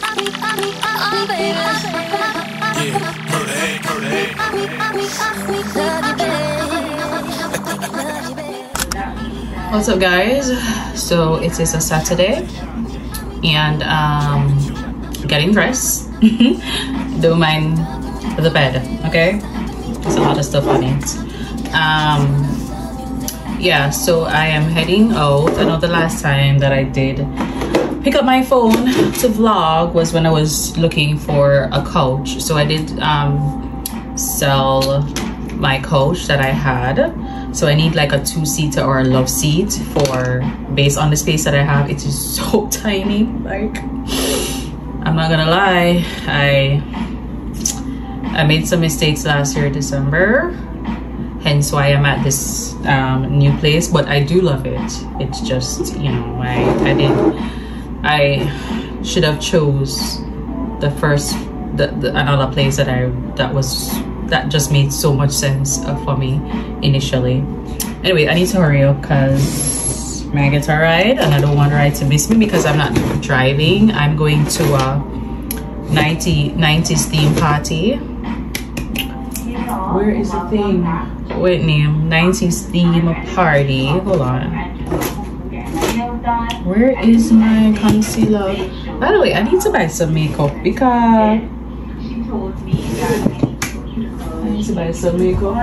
Oh, baby. What's up, guys? So it is a Saturday and getting dressed. Don't mind the bed, okay? There's a lot of stuff on it. Yeah, so I am heading out. I know the last time that I did pick up my phone to vlog was when I was looking for a couch. So I did sell my couch that I had. So I need like a 2-seater or a love seat for based on the space that I have. It is so tiny. Like, I'm not gonna lie, I made some mistakes last year December, hence why I'm at this new place, but I do love it. It's just, you know, I should have chose the first another place that just made so much sense for me initially. Anyway, I need to hurry up because my guitar ride, and I don't want the ride to miss me because I'm not driving. I'm going to a 90s theme party. Where is the thing? Wait, name 90s theme party. Hold on. Where is my concealer? By the way, I need to buy some makeup because I need to buy some makeup.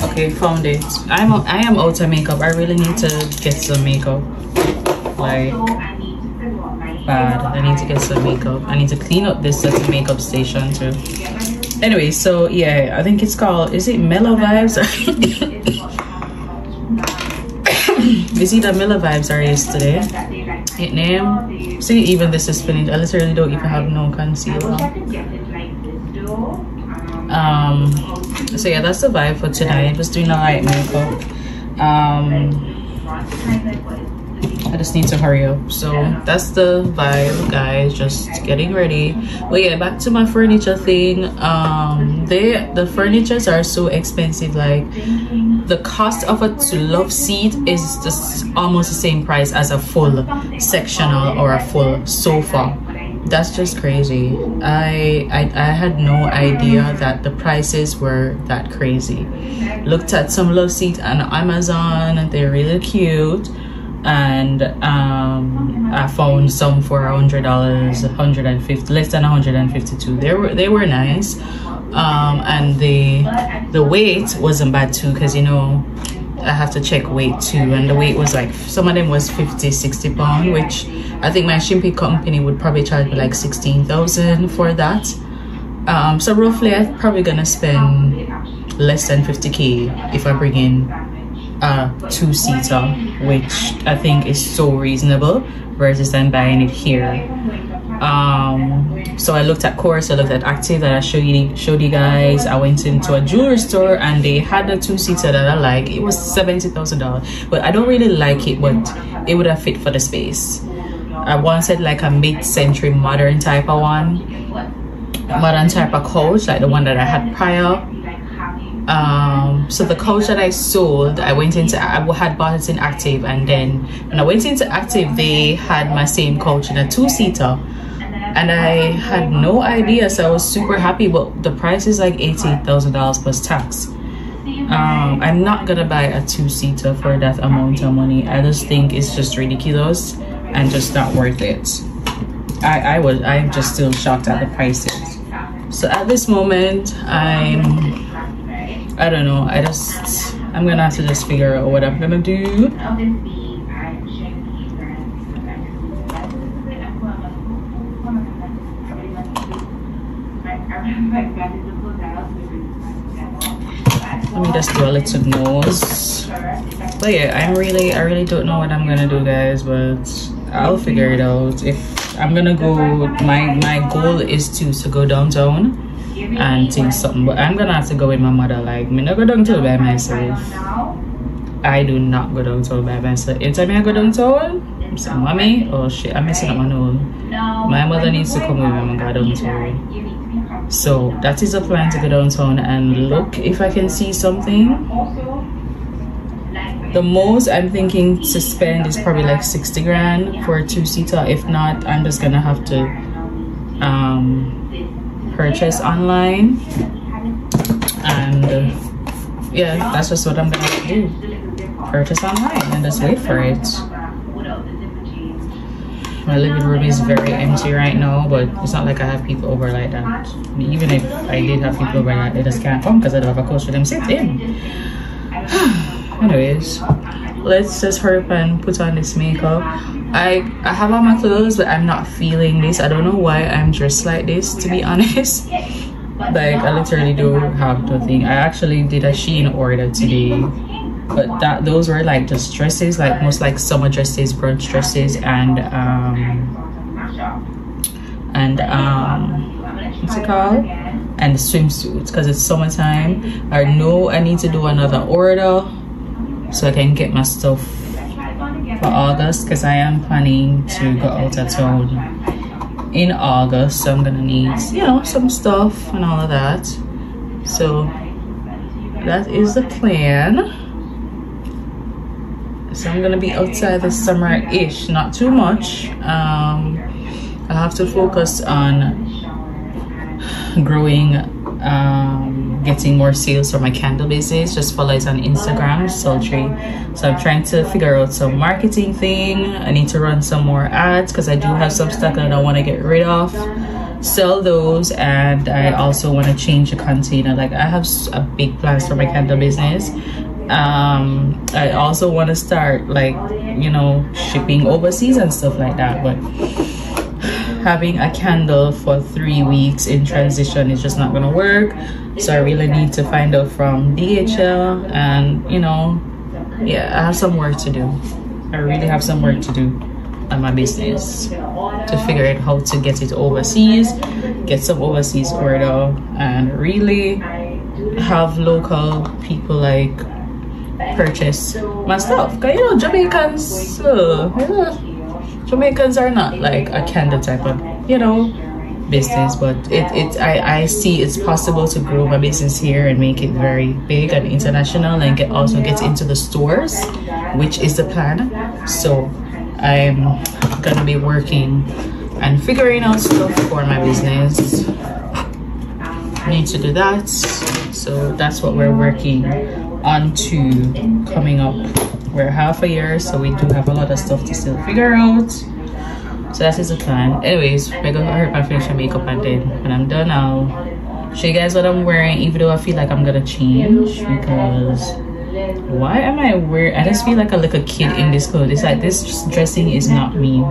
Okay, found it. I am out of makeup. I really need to get some makeup. Like, bad. I need to get some makeup. I need to clean up this makeup station too. Anyway, so yeah, I think it's called, is it Mellow Vibes? You see the Mellow Vibes are yesterday. It name. See, even this is finished. I literally don't even have no concealer. So yeah, that's the vibe for tonight. Just doing a light makeup. I just need to hurry up. So that's the vibe, guys. Just getting ready. But yeah, back to my furniture thing. The furnitures are so expensive. Like, the cost of a love seat is just almost the same price as a full sectional or a full sofa. That's just crazy. I had no idea that the prices were that crazy. Looked at some love seats on Amazon and they're really cute, and I found some for $100, 150, less than 152. They were nice, and the weight wasn't bad too, because you know I have to check weight too, and the weight was like, some of them was 50-60 pounds, which I think my shipping company would probably charge me like 16,000 for that. So roughly I'm probably gonna spend less than 50k if I bring in a 2-seater, which I think is so reasonable versus than buying it here. So I looked at Course, I looked at Active that I showed you guys. I went into a jewelry store and they had a 2-seater that I like. It was $70,000, but I don't really like it, but it would have fit for the space. I wanted like a mid-century modern type of one, modern type of couch, like the one that I had prior. So the couch that I sold, I had bought it in Active, and then when I went into Active, they had my same couch in a 2-seater, and I had no idea, so I was super happy. But the price is like $80,000 plus tax. I'm not gonna buy a 2-seater for that amount of money. I just think it's just ridiculous and just not worth it. I'm just still shocked at the prices. So at this moment, I don't know, I'm gonna have to just figure out what I'm gonna do. Let me just do a little nose. But yeah, I really don't know what I'm gonna do, guys, but I'll figure it out. If I'm gonna go, my goal is to go downtown and think something, but I'm gonna have to go with my mother. Like, me not go downtown by myself. I do not go downtown by myself. Anytime I go downtown, I'm saying, mommy, oh shit, I'm messing up my nose. My mother needs to come with me and go downtown. So that is a plan, to go downtown and look if I can see something. The most I'm thinking to spend is probably like 60 grand for a 2-seater. If not, I'm just gonna have to purchase online, and yeah, that's just what I'm gonna do. Purchase online and just wait for it. My living room is very empty right now, but it's not like I have people over like that. Even if I did have people over like that, they just can't come because I don't have a couch for them sit in. Anyways, let's just hurry up and put on this makeup. I have on my clothes, but I'm not feeling this. I don't know why I'm dressed like this, to be honest. Like, I literally do have nothing. I actually did a Shein order today, but those were like just dresses, like most like summer dresses, brunch dresses, and what's it called, and swimsuits, because it's summertime. I know I need to do another order so I can get my stuff for August, because I am planning to go out of town in August, so I'm gonna need, you know, some stuff and all of that. So that is the plan. So I'm gonna be outside this summer-ish, not too much. I have to focus on growing, getting more sales for my candle business. Just follow it on Instagram, Sultry. So I'm trying to figure out some marketing thing. I need to run some more ads because I do have some stock that I want to get rid of, sell those, and I also want to change the container. Like, I have a big plans for my candle business. I also want to start, like, you know, shipping overseas and stuff like that, but having a candle for 3 weeks in transition is just not gonna work. So I really need to find out from DHL, and, you know, yeah, I have some work to do. I really have some work to do on my business to figure out how to get it overseas, get some overseas order, and really have local people like purchase my stuff. Cause you know, Jamaicans are not like a candle type of, you know, business, but I see it's possible to grow my business here and make it very big and international, and also get into the stores, which is the plan. So I'm gonna be working and figuring out stuff for my business. I need to do that, so that's what we're working on to coming up. We're half a year, so we do have a lot of stuff to still figure out. So that is the plan. Anyways, we're gonna hurry up and finish my makeup, and then when I'm done, I'll show you guys what I'm wearing, even though I feel like I'm gonna change, because why am I wearing, I just feel like a little kid in this clothes. It's like, this dressing is not me.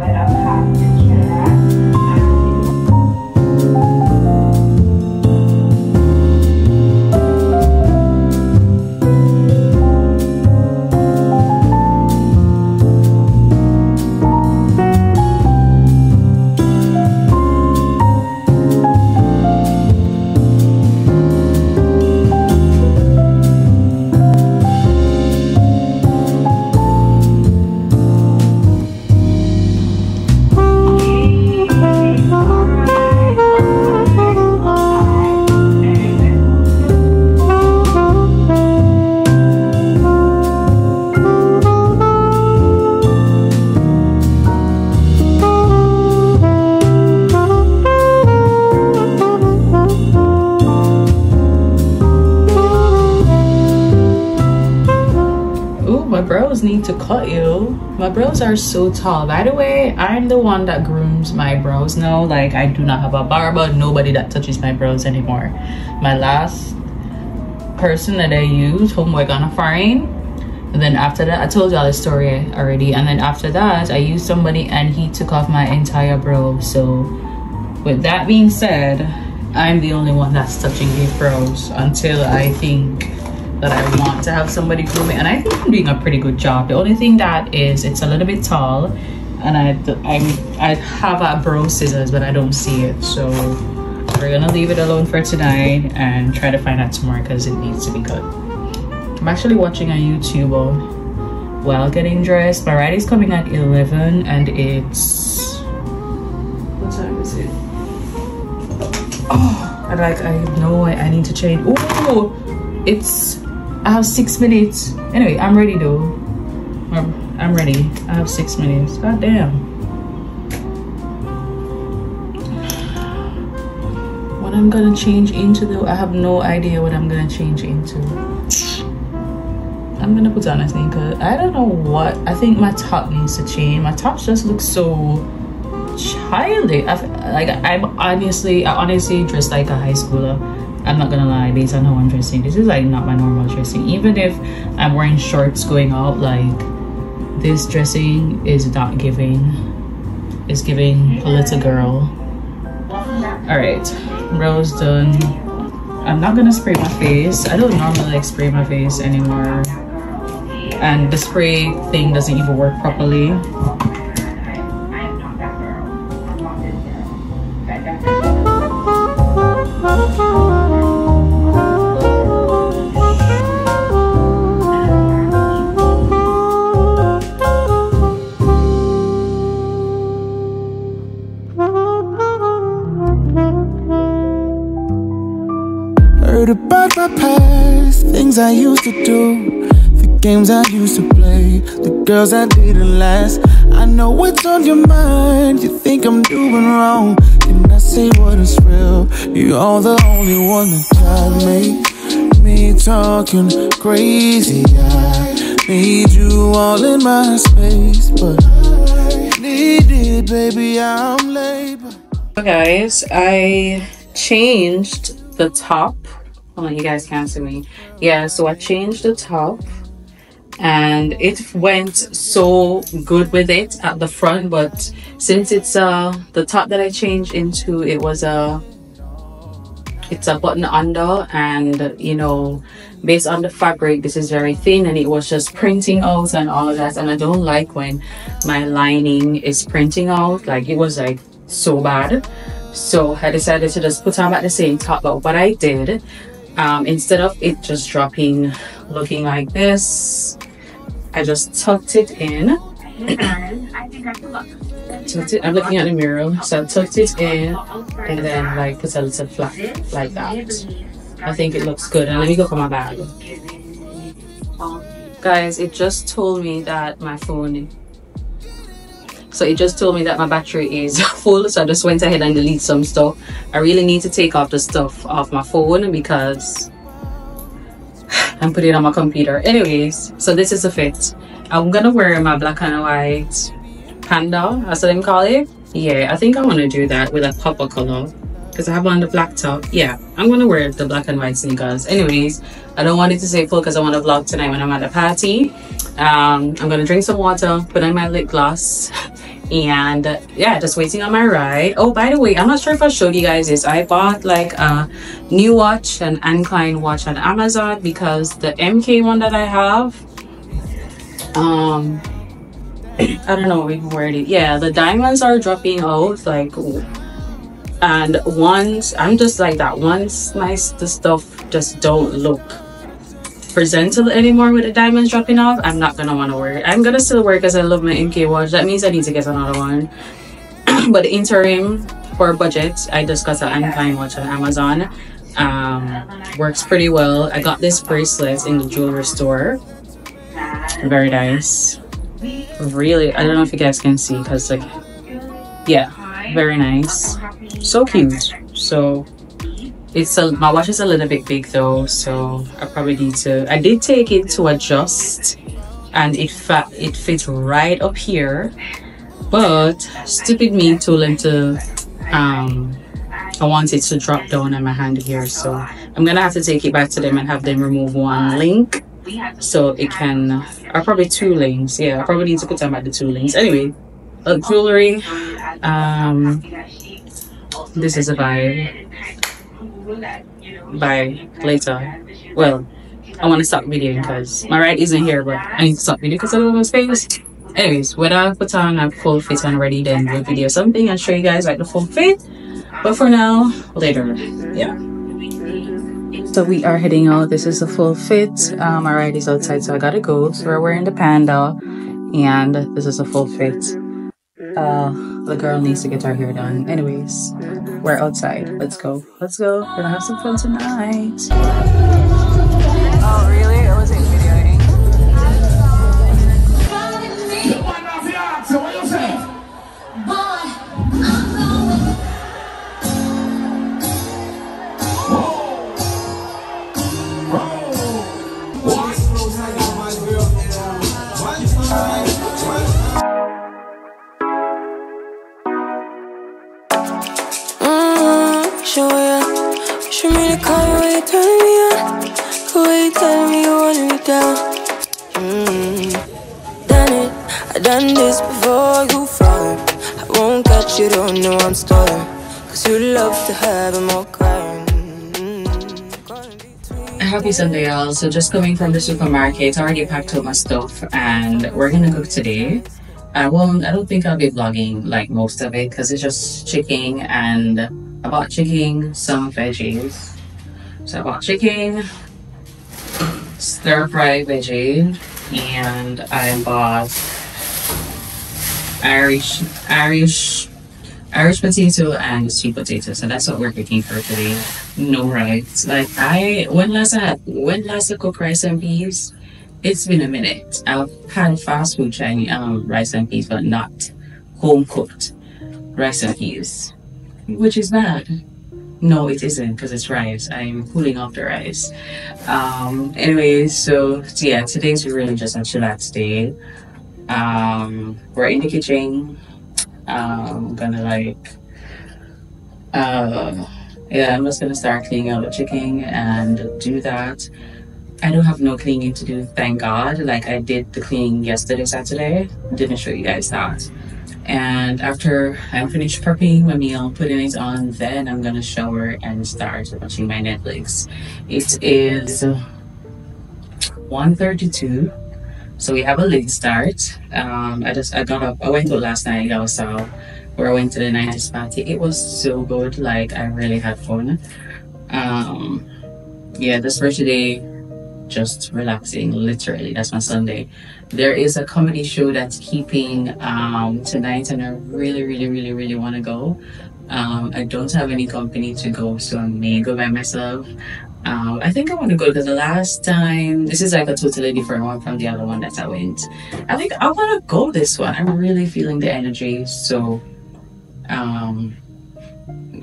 Need to cut you. My brows are so tall. By the way, I'm the one that grooms my brows now. Like, I do not have a barber, nobody that touches my brows anymore. My last person that I used, Homeboy Gonna Fine, and then after that, I told y'all the story already, and then after that I used somebody and he took off my entire brow. So with that being said, I'm the only one that's touching these brows until I think that I want to have somebody groom it, and I think I'm doing a pretty good job. The only thing that is, it's a little bit tall, and I have a brow scissors, but I don't see it. So we're gonna leave it alone for tonight and try to find out tomorrow, because it needs to be cut. I'm actually watching a YouTuber while getting dressed. My ride is coming at 11, and it's, what time is it? Oh, I know I need to change. Oh, it's, I have 6 minutes. Anyway, I'm ready though. I'm ready. I have 6 minutes. God damn. What I'm gonna change into though, I have no idea what I'm gonna change into. I'm gonna put on a sneaker. I don't know what. I think my top needs to change. My tops just look so childish. I honestly dress like a high schooler. I'm not gonna lie, based on how I'm dressing. This is like not my normal dressing. Even if I'm wearing shorts going out, like this dressing is not giving. It's giving a little girl. Alright, brows done. I'm not gonna spray my face. I don't normally like spray my face anymore. And the spray thing doesn't even work properly. Heard about my past, things I used to do, the games I used to play, the girls I didn't last. I know what's on your mind, you think I'm doing wrong. Can I say what is real? You're the only one that drives me talking crazy. I need you all in my space, but I need it, baby, I'm late. So guys, I changed the top. Hold on, you guys can't see me. Yeah, so I changed the top and it went so good with it at the front, but since it's the top that I changed into, it's a button under, and you know, based on the fabric, this is very thin and it was just printing out and all of that, and I don't like when my lining is printing out. Like, it was like so bad. So I decided to just put on at the same top. But what I did, instead of it just dropping looking like this, I just tucked it in. I'm looking at the mirror, so I tucked it in and then like put a little flap like that. I think it looks good. And let me go for my bag. Guys, it just told me that my phone, so it just told me that my battery is full, so I just went ahead and deleted some stuff. I really need to take off the stuff off my phone because I'm putting it on my computer. Anyways, so this is the fit. I'm gonna wear my black and white panda, that's what they call it. Yeah, I think I want to do that with a pop of color because I have on the black top. Yeah, I'm gonna wear the black and white sneakers. Anyways, I don't want it to say full because I want to vlog tonight when I'm at the party. I'm gonna drink some water, put on my lip gloss, and yeah, just waiting on my ride. Oh, by the way, I'm not sure if I showed you guys this. I bought like a new watch, an Anne watch on Amazon, because the MK one that I have, I don't know where it is. Yeah, the diamonds are dropping out, like, and once I'm just like that, once the stuff just don't look presentable anymore with the diamonds dropping off, I'm not gonna want to wear it. I'm gonna still wear it because I love my MK watch. That means I need to get another one. But the interim for budget, I just got an Anne watch on Amazon. Works pretty well. I got this bracelet in the jewelry store. Very nice. Really, I don't know if you guys can see because, like, yeah, very nice. So cute. So my watch is a little bit big though, so I probably need to, I did take it to adjust and it fits right up here, but stupid me told him to I want it to drop down on my hand here, so I'm gonna have to take it back to them and have them remove one link so it can, or probably two links. Yeah, I probably need to put them at the two links. Anyway, jewelry, this is a vibe. By later. Well, I want to stop videoing because my ride isn't here, but I need to stop videoing because I don't have space. Anyways, when I put on a full fit and ready, then we'll video something and show you guys like the full fit. But for now, later. Yeah. So we are heading out. This is a full fit. My ride is outside, so I gotta go. So we're wearing the panda, and this is a full fit. The girl needs to get her hair done. Anyways, we're outside. Let's go. Let's go. We're gonna have some fun tonight. Oh, really? I wasn't videoing. show ya. Show me the color when you turn me on. The way you tell me you want me down. Done it, I done this before you fall. I won't catch you, don't know I'm stalling. Cause you love to have them all crying. Happy Sunday, y'all. So just coming from the supermarket, already packed up my stuff and we're gonna cook today. I don't think I'll be vlogging like most of it because it's just chicken and I bought chicken, some veggies. So I bought chicken, stir fry veggie, and I bought Irish potato and sweet potato. So that's what we're cooking for today. No rice. Like when last I cooked rice and peas? It's been a minute. I've had fast food Chinese rice and peas, but not home cooked rice and peas, which is bad. No, it isn't because it's rice. I'm cooling off the rice. Anyways, so yeah, today's really just a chillax day. We're in the kitchen. I'm gonna I'm just gonna start cleaning out the chicken and do that. I don't have no cleaning to do, thank God. Like I did the cleaning yesterday, Saturday. Didn't show you guys that. And after I'm finished prepping my meal, putting it on, then I'm gonna shower and start watching my Netflix. It is 1:32, so we have a late start. I got up. I went out last night also, where I went to the 90s party. It was so good. Like I really had fun. Yeah, this for today. Just relaxing, literally. That's my Sunday. There is a comedy show that's keeping tonight and I really want to go. I don't have any company to go, so I may go by myself. I think I want to go because the last time, this is like a totally different one from the other one that I went. I think I want to go this one. I'm really feeling the energy. So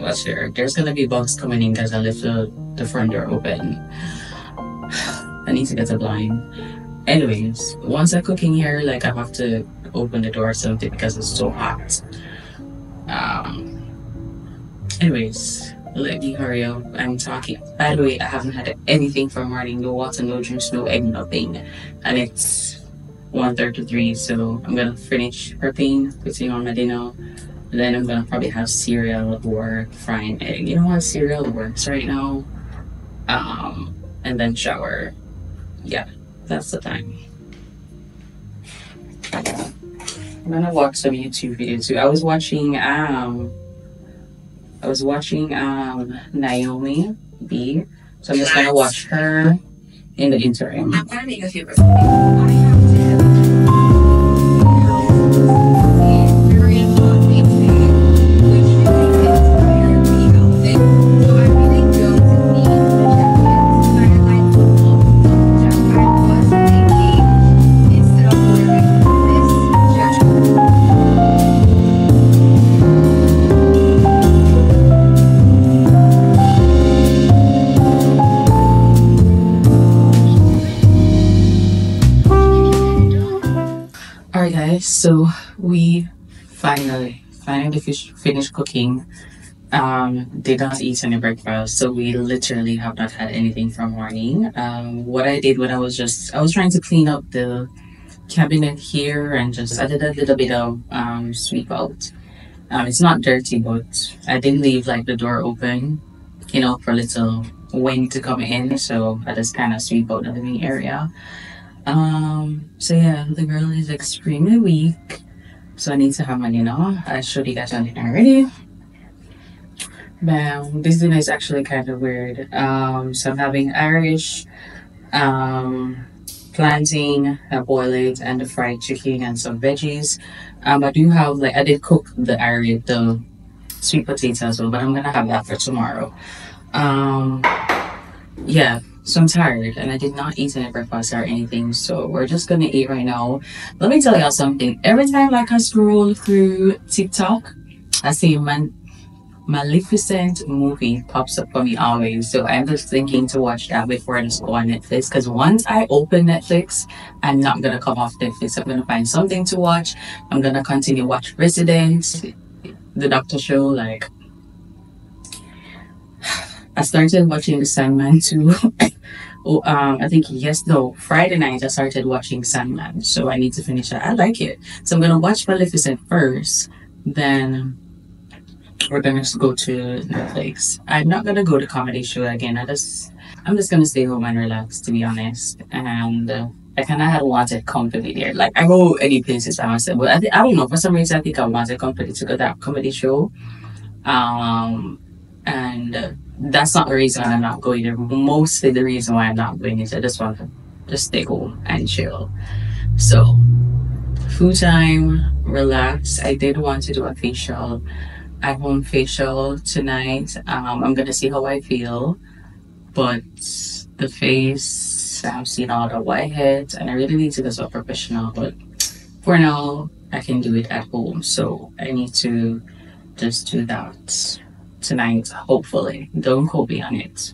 what's there? There's gonna be bugs coming in because I left the front door open. I need to get a blind. Anyways, once I cook in here, like I have to open the door or something because it's so hot. Anyways, let me hurry up. I'm talking. By the way, I haven't had anything for morning. No water, no juice, no egg, nothing. And it's 1:33, so I'm gonna finish prepping, putting on my dinner. Then I'm gonna probably have cereal or frying egg. You know what? Cereal works right now. And then shower. Yeah, that's the time. I'm gonna watch some YouTube videos too. I was watching Naomi B. So I'm just gonna watch her in the interim. I'm gonna make a few So we finally finished cooking. Did not eat any breakfast, so we literally have not had anything from morning. What I did when I was trying to clean up the cabinet here and I did a little bit of sweep out. It's not dirty, but I didn't leave like the door open, you know, for a little wind to come in, so I just kind of sweep out the living area. So yeah, the girl is extremely weak, so I need to have my dinner. I showed you guys my dinner already. But this dinner is actually kind of weird. So I'm having Irish plantain, I boil it, and the fried chicken and some veggies. I do have I did cook the sweet potato as well, but I'm gonna have that for tomorrow. Yeah. So I'm tired and I did not eat any breakfast or anything, so we're just gonna eat right now. Let me tell y'all something. Every time I scroll through TikTok, I see Maleficent movie pops up for me always. So I'm just thinking to watch that before I just go on Netflix, because once I open Netflix, I'm not gonna come off Netflix. I'm gonna find something to watch. I'm gonna continue watch Resident, the Doctor Show, I started watching The Sandman too. Oh, I think Friday night I started watching Sandman, so I need to finish it. I like it, so I'm gonna watch Maleficent first, then we're gonna go to Netflix. I'm not gonna go to comedy show again. I'm just gonna stay home and relax, to be honest. And I kind of had wanted company there. Like, I go any places by myself, but I don't know, for some reason I think I wanted company to go to that comedy show. And that's not the reason why I'm not going there. Mostly the reason why I'm not going is I just want to just stay home and chill. So, food time, relax. I did want to do a facial, at home facial tonight. I'm gonna see how I feel, but the face, I'm seeing all the whiteheads, and I really need to go to a professional. But for now, I can do it at home, so I need to just do that tonight, hopefully. Don't quote me on it.